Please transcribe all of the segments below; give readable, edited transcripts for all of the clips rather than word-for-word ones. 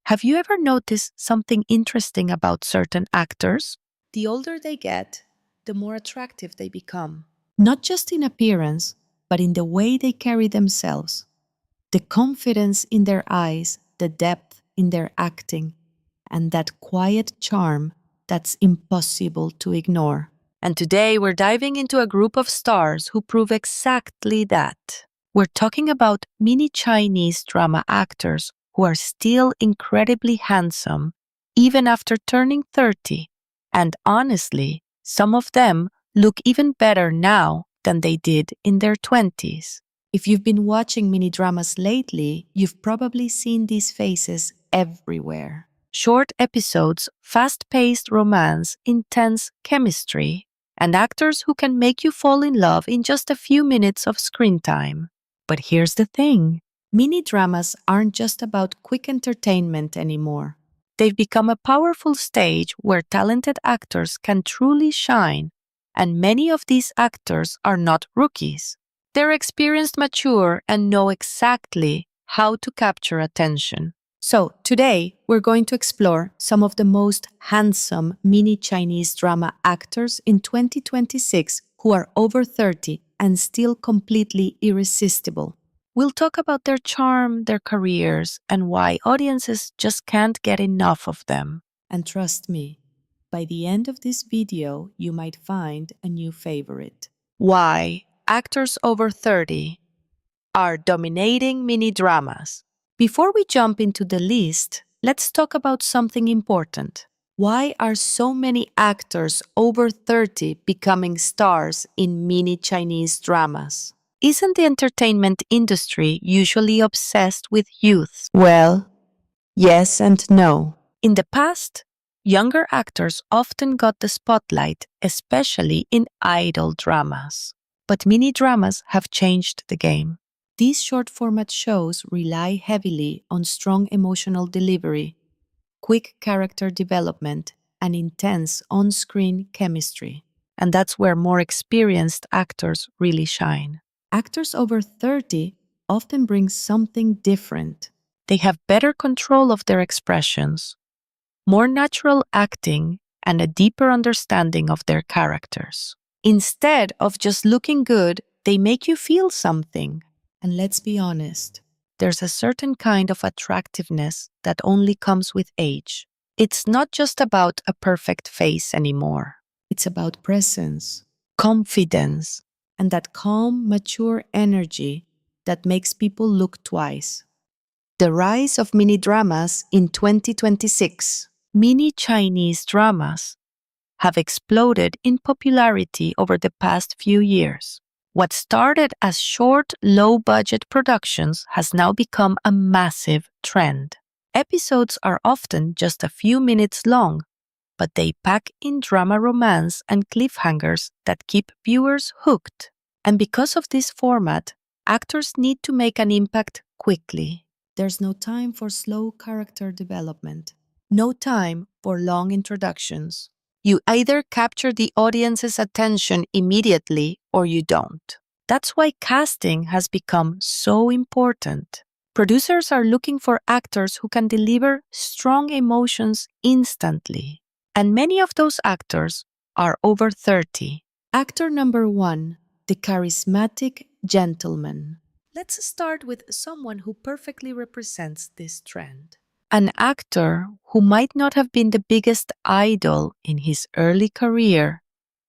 Have you ever noticed something interesting about certain actors? The older they get, the more attractive they become. Not just in appearance, but in the way they carry themselves. The confidence in their eyes, the depth in their acting, and that quiet charm that's impossible to ignore. And today we're diving into a group of stars who prove exactly that. We're talking about mini Chinese drama actors who are still incredibly handsome even after turning 30. And honestly, some of them look even better now than they did in their 20s. If you've been watching mini dramas lately, you've probably seen these faces everywhere. Short episodes, fast-paced romance, intense chemistry, and actors who can make you fall in love in just a few minutes of screen time. But here's the thing. Mini dramas aren't just about quick entertainment anymore. They've become a powerful stage where talented actors can truly shine, and many of these actors are not rookies. They're experienced, mature, and know exactly how to capture attention. So, today, we're going to explore some of the most handsome mini Chinese drama actors in 2026 who are over 30 and still completely irresistible. We'll talk about their charm, their careers, and why audiences just can't get enough of them. And trust me, by the end of this video, you might find a new favorite. Why actors over 30 are dominating mini dramas. Before we jump into the list, let's talk about something important. Why are so many actors over 30 becoming stars in mini Chinese dramas? Isn't the entertainment industry usually obsessed with youth? Well, yes and no. In the past, younger actors often got the spotlight, especially in idol dramas. But mini dramas have changed the game. These short-format shows rely heavily on strong emotional delivery, quick character development, and intense on-screen chemistry. And that's where more experienced actors really shine. Actors over 30 often bring something different. They have better control of their expressions, more natural acting, and a deeper understanding of their characters. Instead of just looking good, they make you feel something. And let's be honest, there's a certain kind of attractiveness that only comes with age. It's not just about a perfect face anymore. It's about presence, confidence, and that calm, mature energy that makes people look twice. The rise of mini dramas in 2026. Mini Chinese dramas have exploded in popularity over the past few years. What started as short, low-budget productions has now become a massive trend. Episodes are often just a few minutes long, but they pack in drama, romance, and cliffhangers that keep viewers hooked. And because of this format, actors need to make an impact quickly. There's no time for slow character development, no time for long introductions. You either capture the audience's attention immediately or you don't. That's why casting has become so important. Producers are looking for actors who can deliver strong emotions instantly. And many of those actors are over 30. Actor number 1, the charismatic gentleman. Let's start with someone who perfectly represents this trend. An actor who might not have been the biggest idol in his early career,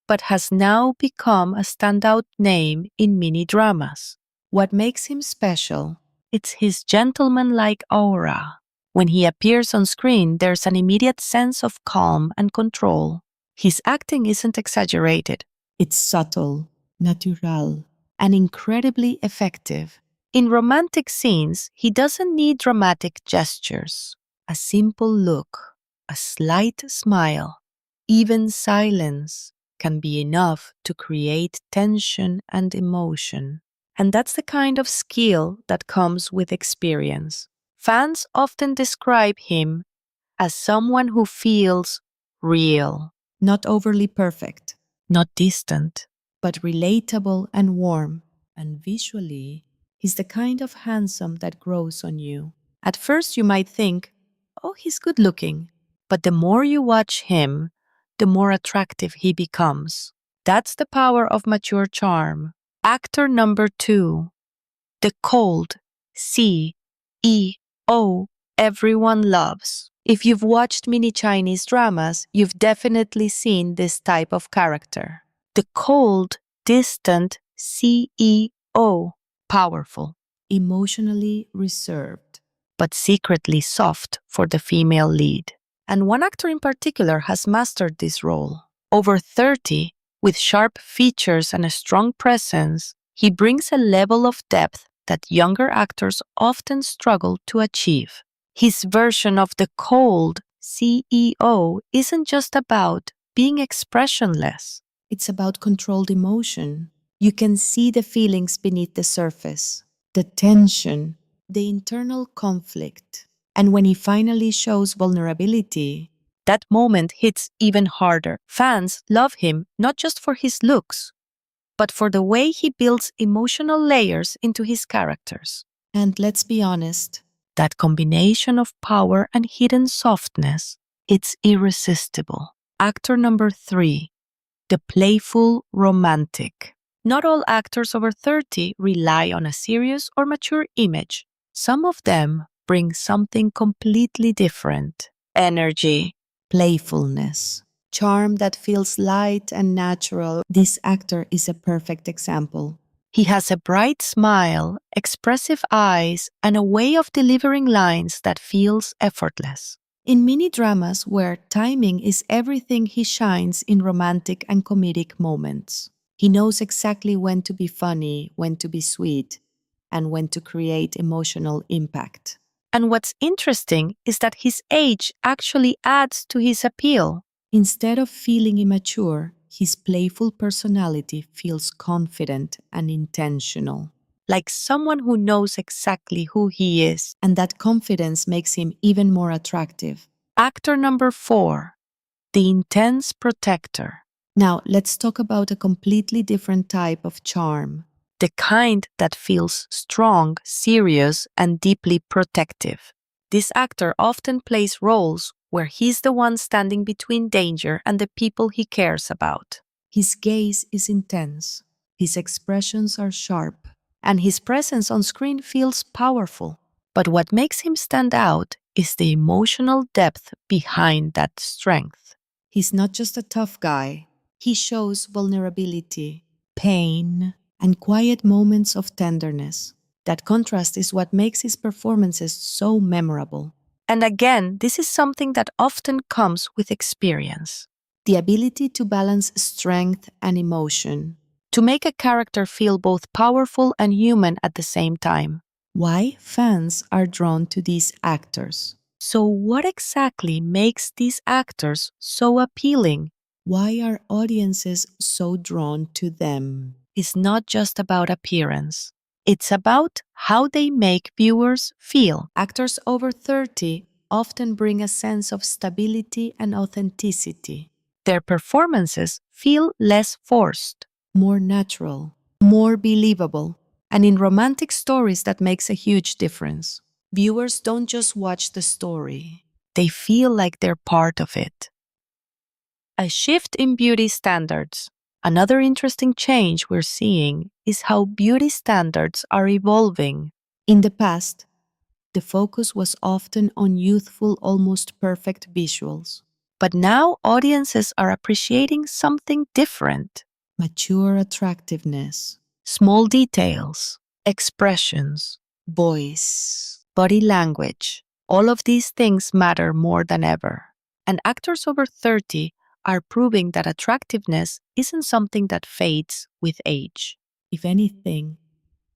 but has now become a standout name in mini dramas. What makes him special? It's his gentleman-like aura. When he appears on screen, there's an immediate sense of calm and control. His acting isn't exaggerated. It's subtle, natural, and incredibly effective. In romantic scenes, he doesn't need dramatic gestures. A simple look, a slight smile, even silence can be enough to create tension and emotion. And that's the kind of skill that comes with experience. Fans often describe him as someone who feels real, not overly perfect, not distant, but relatable and warm. And visually, he's the kind of handsome that grows on you. At first, you might think, oh, he's good looking. But the more you watch him, the more attractive he becomes. That's the power of mature charm. Actor number 2, the cold, CEO, everyone loves. If you've watched mini Chinese dramas, you've definitely seen this type of character. The cold, distant CEO, powerful, emotionally reserved, but secretly soft for the female lead. And one actor in particular has mastered this role. Over 30, with sharp features and a strong presence, he brings a level of depth that younger actors often struggle to achieve. His version of the cold CEO isn't just about being expressionless. It's about controlled emotion. You can see the feelings beneath the surface, the tension, the internal conflict. And when he finally shows vulnerability, that moment hits even harder. Fans love him not just for his looks, but for the way he builds emotional layers into his characters. And let's be honest, that combination of power and hidden softness, it's irresistible. Actor number 3, the playful romantic. Not all actors over 30 rely on a serious or mature image. Some of them bring something completely different. Energy, playfulness, charm that feels light and natural. This actor is a perfect example. He has a bright smile, expressive eyes, and a way of delivering lines that feels effortless. In mini dramas where timing is everything, he shines in romantic and comedic moments. He knows exactly when to be funny, when to be sweet, and when to create emotional impact. And what's interesting is that his age actually adds to his appeal. Instead of feeling immature, his playful personality feels confident and intentional, like someone who knows exactly who he is. And that confidence makes him even more attractive. Actor number 4, the intense protector. Now, let's talk about a completely different type of charm. The kind that feels strong, serious, and deeply protective. This actor often plays roles where he's the one standing between danger and the people he cares about. His gaze is intense, his expressions are sharp, and his presence on screen feels powerful. But what makes him stand out is the emotional depth behind that strength. He's not just a tough guy. He shows vulnerability, pain, and quiet moments of tenderness. That contrast is what makes his performances so memorable. And again, this is something that often comes with experience. The ability to balance strength and emotion. To make a character feel both powerful and human at the same time. Why fans are drawn to these actors. So what exactly makes these actors so appealing? Why are audiences so drawn to them? It's not just about appearance. It's about how they make viewers feel. Actors over 30 often bring a sense of stability and authenticity. Their performances feel less forced, more natural, more believable. And in romantic stories, that makes a huge difference. Viewers don't just watch the story, they feel like they're part of it. A shift in beauty standards. Another interesting change we're seeing is how beauty standards are evolving. In the past, the focus was often on youthful, almost perfect visuals. But now audiences are appreciating something different. Mature attractiveness, small details, expressions, voice, body language. All of these things matter more than ever. And actors over 30 are proving that attractiveness isn't something that fades with age. If anything,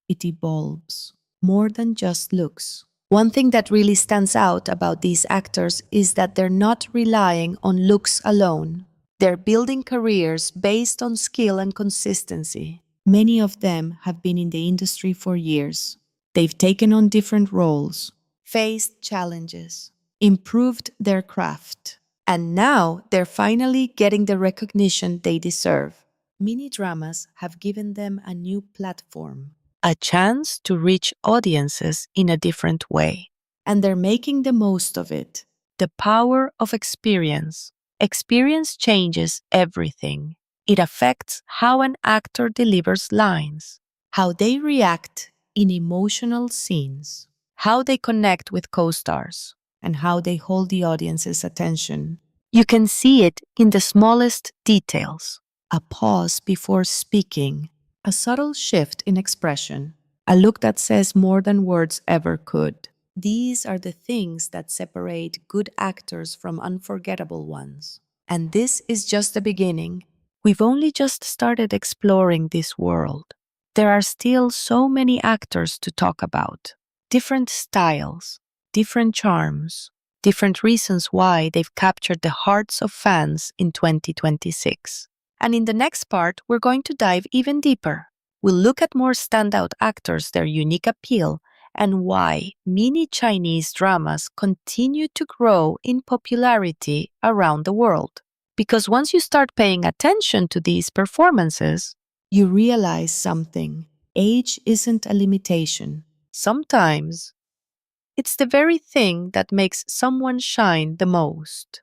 it evolves more than just looks. One thing that really stands out about these actors is that they're not relying on looks alone. They're building careers based on skill and consistency. Many of them have been in the industry for years. They've taken on different roles, faced challenges, improved their craft, and now they're finally getting the recognition they deserve. Mini dramas have given them a new platform, a chance to reach audiences in a different way. And they're making the most of it. The power of experience. Experience changes everything. It affects how an actor delivers lines, how they react in emotional scenes, how they connect with co-stars, and how they hold the audience's attention. You can see it in the smallest details. A pause before speaking, a subtle shift in expression, a look that says more than words ever could. These are the things that separate good actors from unforgettable ones. And this is just the beginning. We've only just started exploring this world. There are still so many actors to talk about. Different styles, different charms, different reasons why they've captured the hearts of fans in 2026. And in the next part, we're going to dive even deeper. We'll look at more standout actors, their unique appeal, and why mini Chinese dramas continue to grow in popularity around the world. Because once you start paying attention to these performances, you realize something. Age isn't a limitation. Sometimes, it's the very thing that makes someone shine the most.